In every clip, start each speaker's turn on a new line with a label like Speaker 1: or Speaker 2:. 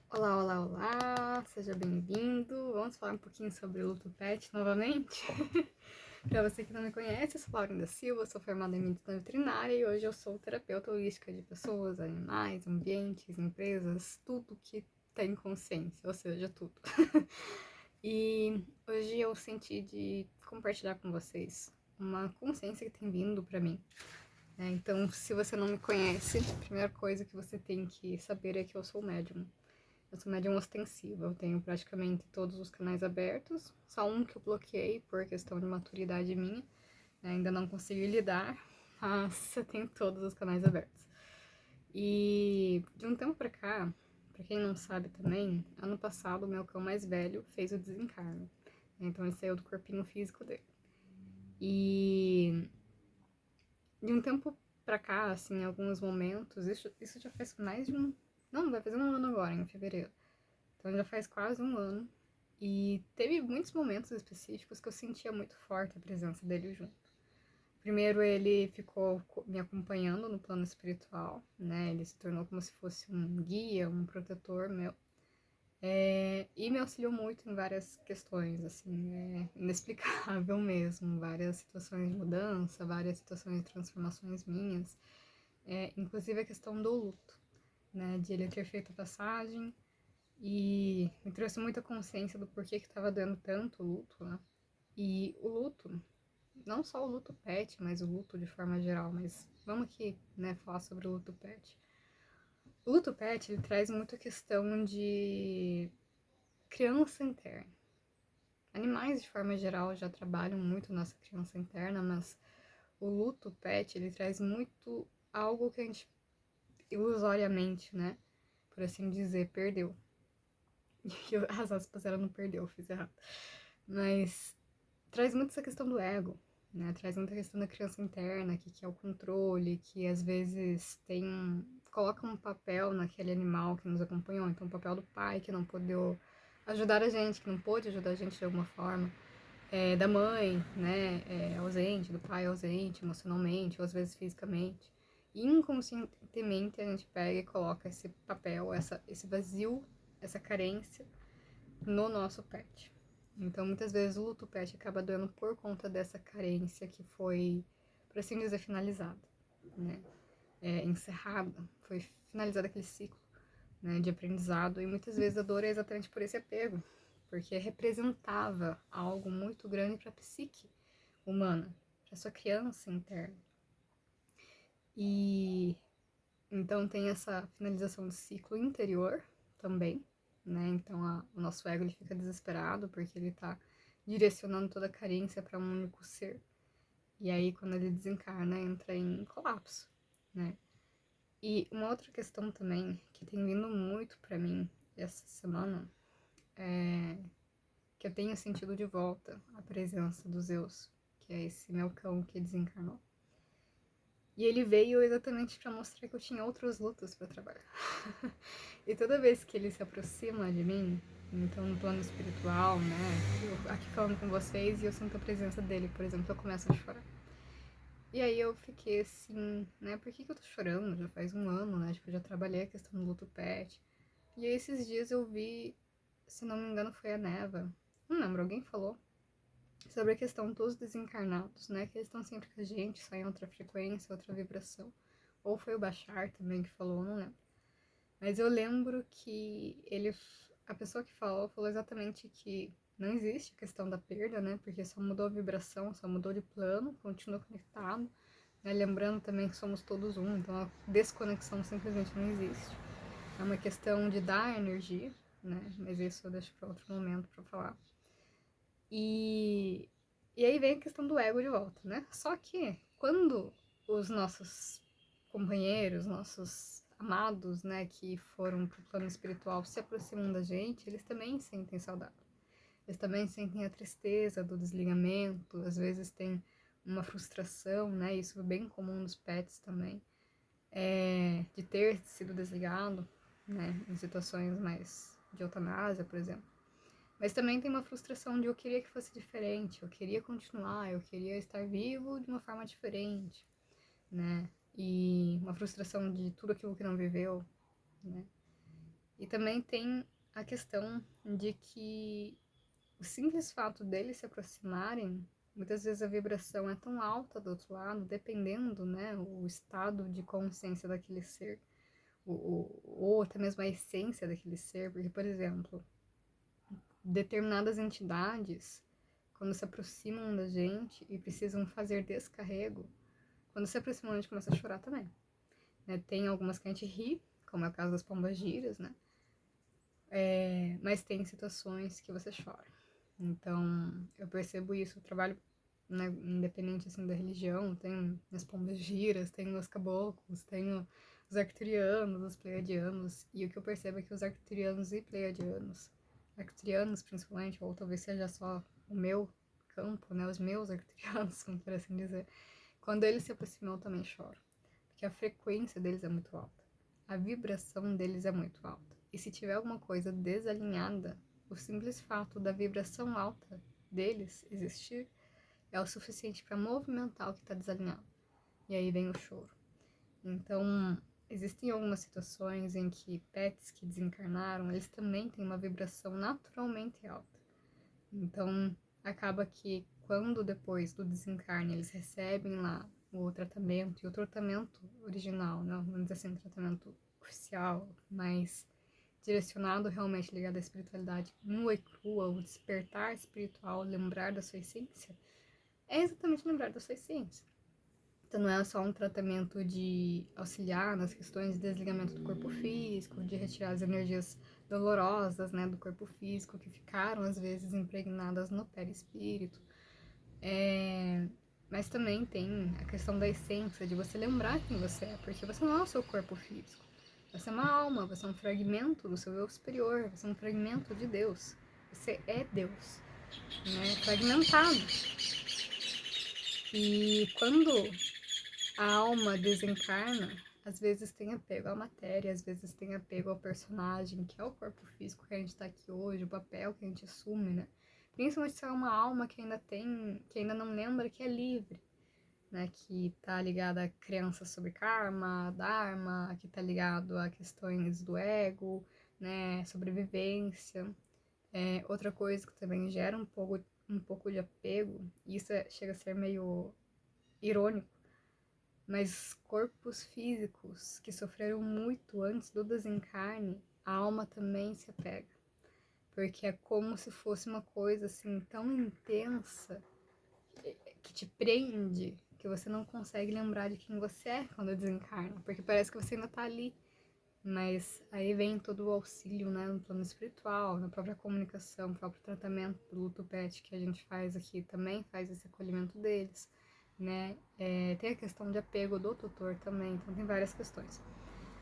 Speaker 1: Olá, olá, olá, seja bem-vindo. Vamos falar um pouquinho sobre o luto pet novamente. Para você que não me conhece, eu sou Laurinda Silva, sou formada em medicina veterinária e hoje eu sou terapeuta holística de pessoas, animais, ambientes, empresas, tudo que tem consciência, ou seja, tudo. E hoje eu senti de compartilhar com vocês uma consciência que tem vindo para mim. Então, se você não me conhece, a primeira coisa que você tem que saber é que eu sou médium. Eu sou médium ostensiva, eu tenho praticamente todos os canais abertos, só um que eu bloqueei por questão de maturidade minha, ainda não consegui lidar, mas eu tenho todos os canais abertos. E de um tempo pra cá, pra quem não sabe também, ano passado o meu cão mais velho fez o desencarne, então ele saiu do corpinho físico dele. E de um tempo pra cá, assim, em alguns momentos, isso já faz mais de um. Não, vai fazer um ano agora, em fevereiro. Então já faz quase um ano. E teve muitos momentos específicos que eu sentia muito forte a presença dele junto. Primeiro ele ficou me acompanhando no plano espiritual, né? Ele se tornou como se fosse um guia, um protetor meu. E me auxiliou muito em várias questões, assim, inexplicável mesmo. Várias situações de mudança, várias situações de transformações minhas. Inclusive a questão do luto, né? De ele ter feito a passagem e me trouxe muita consciência do porquê que estava doendo tanto o luto, né? E o luto, não só o luto pet, mas o luto de forma geral, mas vamos aqui, né, falar sobre o luto pet. O luto pet, ele traz muita questão de criança interna. Animais, de forma geral, já trabalham muito nossa criança interna, mas o luto pet, ele traz muito algo que a gente, ilusoriamente, né, por assim dizer, perdeu. E as aspas ela não perdeu, fiz errado. Mas traz muito essa questão do ego, né? Traz muita questão da criança interna, que é o controle, que às vezes coloca um papel naquele animal que nos acompanhou. Então, o papel do pai que não pôde ajudar a gente, que não pôde ajudar a gente de alguma forma. Da mãe, né? Ausente, do pai ausente emocionalmente, ou às vezes fisicamente. E inconscientemente a gente pega e coloca esse papel, esse vazio, essa carência no nosso pet. Então, muitas vezes o luto pet acaba doendo por conta dessa carência que foi, por assim dizer, finalizada, né? Encerrada, foi finalizado aquele ciclo, né, de aprendizado. E muitas vezes a dor é exatamente por esse apego, porque representava algo muito grande para a psique humana, para sua criança interna. E então tem essa finalização do ciclo interior também, né? Então o nosso ego ele fica desesperado porque ele tá direcionando toda a carência para um único ser. E aí quando ele desencarna entra em colapso, né? E uma outra questão também que tem vindo muito para mim essa semana é que eu tenho sentido de volta a presença do Zeus, que é esse meu cão que desencarnou. E ele veio exatamente para mostrar que eu tinha outros lutos para trabalhar. E toda vez que ele se aproxima de mim, então no plano espiritual, né, eu aqui falando com vocês e eu sinto a presença dele, por exemplo, eu começo a chorar. E aí eu fiquei assim, né, por que eu tô chorando? Já faz um ano, né, tipo, eu já trabalhei a questão do luto pet. E aí esses dias eu vi, se não me engano foi a Neva, não lembro, alguém falou sobre a questão dos desencarnados, né, que eles estão sempre com a gente, só em outra frequência, outra vibração. Ou foi o Bachar também que falou, não lembro. Mas eu lembro que a pessoa que falou exatamente que não existe a questão da perda, né? Porque só mudou a vibração, só mudou de plano, continua conectado. Né? Lembrando também que somos todos um, então a desconexão simplesmente não existe. É uma questão de dar energia, né? Mas isso eu deixo para outro momento para falar. E aí vem a questão do ego de volta, né? Só que quando os nossos companheiros, nossos amados, né, que foram pro plano espiritual se aproximam da gente, eles também sentem saudade. Eles também sentem a tristeza do desligamento, às vezes tem uma frustração, né? Isso é bem comum nos pets também, de ter sido desligado, né? Em situações mais de eutanásia, por exemplo. Mas também tem uma frustração de eu queria que fosse diferente, eu queria continuar, eu queria estar vivo de uma forma diferente, né? E uma frustração de tudo aquilo que não viveu, né? E também tem a questão de que o simples fato deles se aproximarem, muitas vezes a vibração é tão alta do outro lado, dependendo, né, o estado de consciência daquele ser, ou até mesmo a essência daquele ser, porque, por exemplo, determinadas entidades, quando se aproximam da gente e precisam fazer descarrego, quando se aproximam a gente começa a chorar também. Né? Tem algumas que a gente ri, como é o caso das pombagiras, né? Mas tem situações que você chora. Então, eu percebo isso, eu trabalho, né, independente assim da religião, tenho as pombagiras, tenho os caboclos, tenho os arcturianos, os pleiadianos, e o que eu percebo é que os arcturianos e pleiadianos, arcturianos principalmente, ou talvez seja só o meu campo, né, os meus arcturianos, como por assim dizer, quando eles se aproximam eu também choro, porque a frequência deles é muito alta, a vibração deles é muito alta, e se tiver alguma coisa desalinhada, o simples fato da vibração alta deles existir é o suficiente para movimentar o que está desalinhado. E aí vem o choro. Então, existem algumas situações em que pets que desencarnaram, eles também têm uma vibração naturalmente alta. Então, acaba que quando depois do desencarne eles recebem lá o tratamento, e o tratamento original, não, vamos dizer assim, tratamento oficial, mas direcionado realmente ligado à espiritualidade nua e crua, o despertar espiritual, lembrar da sua essência, é exatamente lembrar da sua essência. Então não é só um tratamento de auxiliar nas questões de desligamento do corpo físico, de retirar as energias dolorosas, né, do corpo físico que ficaram às vezes impregnadas no perispírito. Mas também tem a questão da essência, de você lembrar quem você é, porque você não é o seu corpo físico. Você é uma alma, você é um fragmento do seu eu superior, você é um fragmento de Deus. Você é Deus, né? Fragmentado. E quando a alma desencarna, às vezes tem apego à matéria, às vezes tem apego ao personagem, que é o corpo físico que a gente tá aqui hoje, o papel que a gente assume, né? Principalmente se é uma alma que ainda não lembra que é livre, né, que tá ligada a crenças sobre karma, dharma, que tá ligado a questões do ego, né, sobrevivência. Outra coisa que também gera um pouco de apego, e isso chega a ser meio irônico, mas corpos físicos que sofreram muito antes do desencarne, a alma também se apega. Porque é como se fosse uma coisa assim tão intensa que te prende, que você não consegue lembrar de quem você é quando desencarna, porque parece que você ainda tá ali. Mas aí vem todo o auxílio, né, no plano espiritual, na própria comunicação, no próprio tratamento do luto pet que a gente faz aqui, também faz esse acolhimento deles, né? Tem a questão de apego do tutor também, então tem várias questões.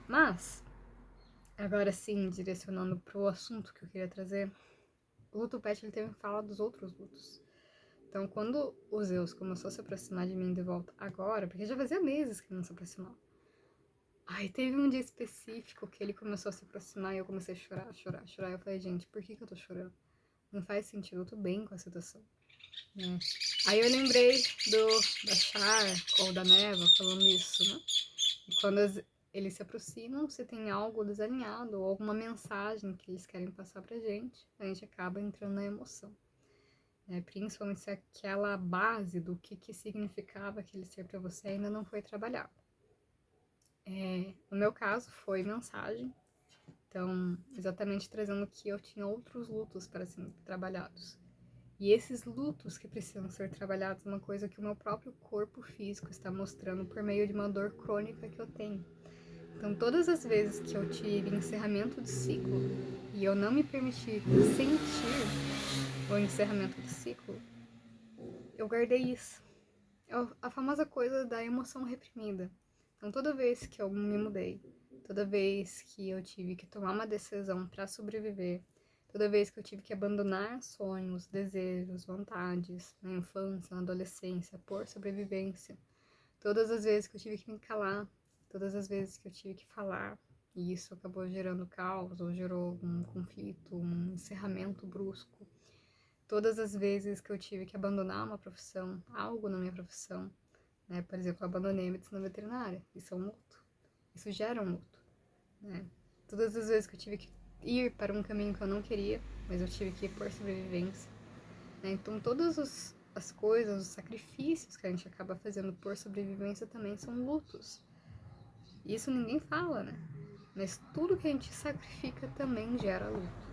Speaker 1: Mas, agora sim, direcionando pro assunto que eu queria trazer, o luto pet ele também fala dos outros lutos. Então, quando o Zeus começou a se aproximar de mim de volta agora, porque já fazia meses que ele não se aproximava. Aí teve um dia específico que ele começou a se aproximar e eu comecei a chorar, chorar, chorar. Eu falei, gente, por que eu tô chorando? Não faz sentido, eu tô bem com a situação. Né? Aí eu lembrei da Char ou da Neva falando isso, né? E quando eles se aproximam, se tem algo desalinhado ou alguma mensagem que eles querem passar pra gente, a gente acaba entrando na emoção. Principalmente se aquela base do que significava aquele ser para você ainda não foi trabalhado. No meu caso, foi mensagem, então, exatamente trazendo que eu tinha outros lutos para serem trabalhados. E esses lutos que precisam ser trabalhados é uma coisa que o meu próprio corpo físico está mostrando por meio de uma dor crônica que eu tenho. Então, todas as vezes que eu tive encerramento de ciclo e eu não me permiti sentir o encerramento do ciclo, eu guardei isso. É a famosa coisa da emoção reprimida. Então, toda vez que eu me mudei, toda vez que eu tive que tomar uma decisão para sobreviver, toda vez que eu tive que abandonar sonhos, desejos, vontades na infância, na adolescência, por sobrevivência, todas as vezes que eu tive que me calar, todas as vezes que eu tive que falar, e isso acabou gerando caos ou gerou um conflito, um encerramento brusco. Todas as vezes que eu tive que abandonar uma profissão, algo na minha profissão, né? Por exemplo, eu abandonei a medicina veterinária, isso é um luto, isso gera um luto, né? Todas as vezes que eu tive que ir para um caminho que eu não queria, mas eu tive que ir por sobrevivência, né? Então as coisas, os sacrifícios que a gente acaba fazendo por sobrevivência também são lutos. Isso ninguém fala, né? Mas tudo que a gente sacrifica também gera luto.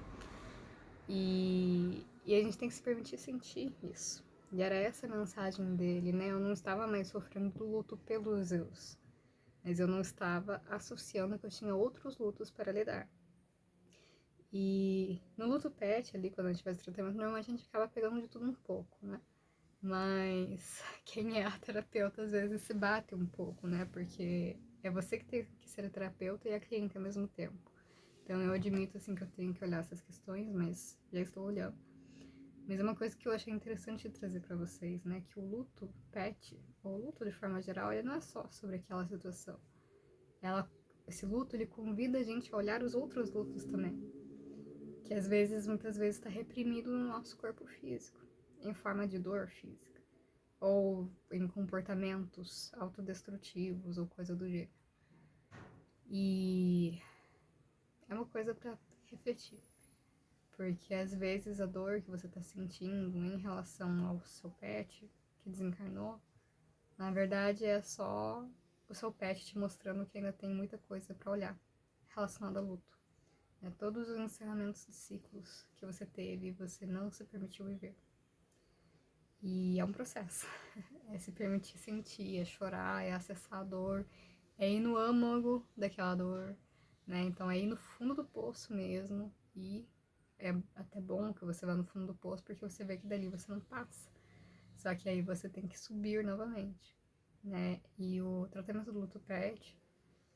Speaker 1: E a gente tem que se permitir sentir isso. E era essa a mensagem dele, né? Eu não estava mais sofrendo do luto pelos Zeus, mas eu não estava associando que eu tinha outros lutos para lidar. E no luto pet ali, quando a gente faz tratamento, normalmente a gente acaba pegando de tudo um pouco, né? Mas quem é a terapeuta às vezes se bate um pouco, né? Porque é você que tem que ser a terapeuta e a cliente ao mesmo tempo. Então eu admito assim que eu tenho que olhar essas questões, mas já estou olhando. Mas é uma coisa que eu achei interessante trazer para vocês, né? Que o luto pet, ou o luto de forma geral, ele não é só sobre aquela situação. Esse luto, ele convida a gente a olhar os outros lutos também. Que às vezes, muitas vezes, está reprimido no nosso corpo físico, em forma de dor física. Ou em comportamentos autodestrutivos ou coisa do gênero. E é uma coisa para refletir. Porque às vezes a dor que você está sentindo em relação ao seu pet que desencarnou, na verdade é só o seu pet te mostrando que ainda tem muita coisa para olhar relacionada ao luto. É todos os encerramentos de ciclos que você teve e você não se permitiu viver. E é um processo. É se permitir sentir, é chorar, é acessar a dor, é ir no âmago daquela dor, né? Então é ir no fundo do poço mesmo. E é até bom que você vá no fundo do poço, porque você vê que dali você não passa. Só que aí você tem que subir novamente, né? E o tratamento do luto pet,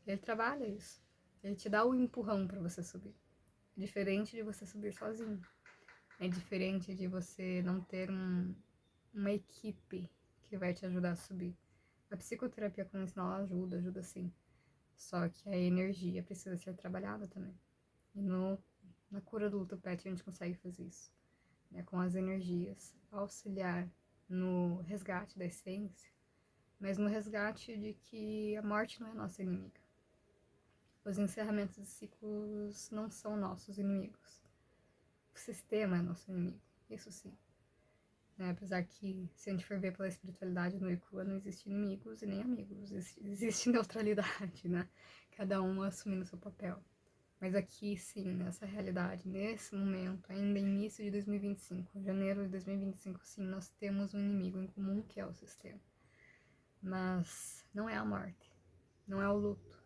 Speaker 1: ele trabalha isso. Ele te dá o empurrão para você subir. Diferente de você subir sozinho. É diferente de você não ter uma equipe que vai te ajudar a subir. A psicoterapia convencional ajuda sim. Só que a energia precisa ser trabalhada também. E na cura do luto pet a gente consegue fazer isso, né? Com as energias, auxiliar no resgate da essência, mas no resgate de que a morte não é nossa inimiga. Os encerramentos de ciclos não são nossos inimigos. O sistema é nosso inimigo, isso sim. Né? Apesar que, se a gente for ver pela espiritualidade no Ikua, não existe inimigos e nem amigos, existe neutralidade, né? Cada um assumindo seu papel. Mas aqui, sim, nessa realidade, nesse momento, ainda início de 2025, janeiro de 2025, sim, nós temos um inimigo em comum que é o sistema. Mas não é a morte, não é o luto.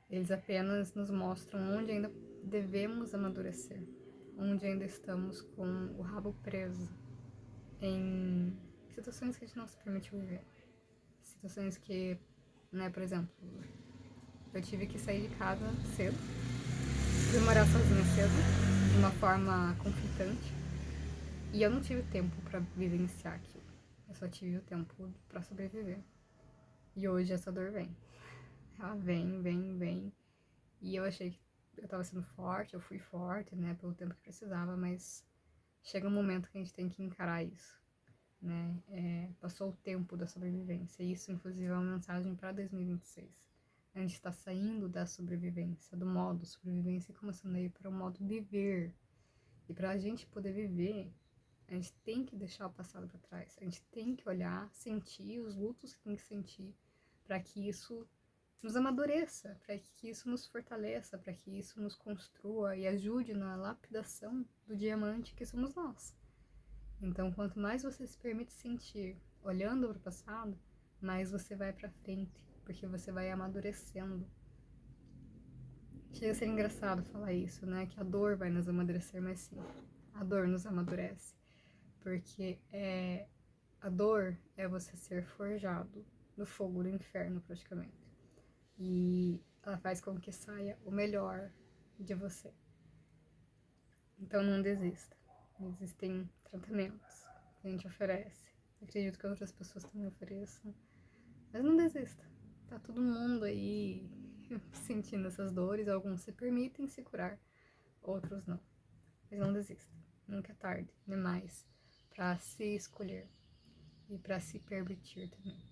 Speaker 1: Eles apenas nos mostram onde ainda devemos amadurecer, onde ainda estamos com o rabo preso em situações que a gente não se permitiu viver. Situações que, né, por exemplo, eu tive que sair de casa cedo, fui morar sozinha cedo, de uma forma conflitante, e eu não tive tempo para vivenciar aquilo. Eu só tive o tempo para sobreviver. E hoje essa dor vem. Ela vem. E eu achei que eu tava sendo forte, eu fui forte, né, pelo tempo que precisava, mas chega um momento que a gente tem que encarar isso, né? Passou o tempo da sobrevivência. E isso, inclusive, é uma mensagem para 2026. A gente está saindo da sobrevivência, do modo sobrevivência, e começando a ir para o modo viver. E para a gente poder viver, a gente tem que deixar o passado para trás. A gente tem que olhar, sentir os lutos que tem que sentir, para que isso nos amadureça, para que isso nos fortaleça, para que isso nos construa e ajude na lapidação do diamante que somos nós. Então, quanto mais você se permite sentir olhando para o passado, mais você vai para frente, porque você vai amadurecendo. Chega a ser engraçado falar isso, né? Que a dor vai nos amadurecer, mas sim, a dor nos amadurece. Porque a dor é você ser forjado no fogo do inferno, praticamente. E ela faz com que saia o melhor de você. Então não desista. Existem tratamentos que a gente oferece. Acredito que outras pessoas também ofereçam. Mas não desista. Tá todo mundo aí sentindo essas dores. Alguns se permitem se curar, outros não. Mas não desista. Nunca é tarde demais para se escolher e para se permitir também.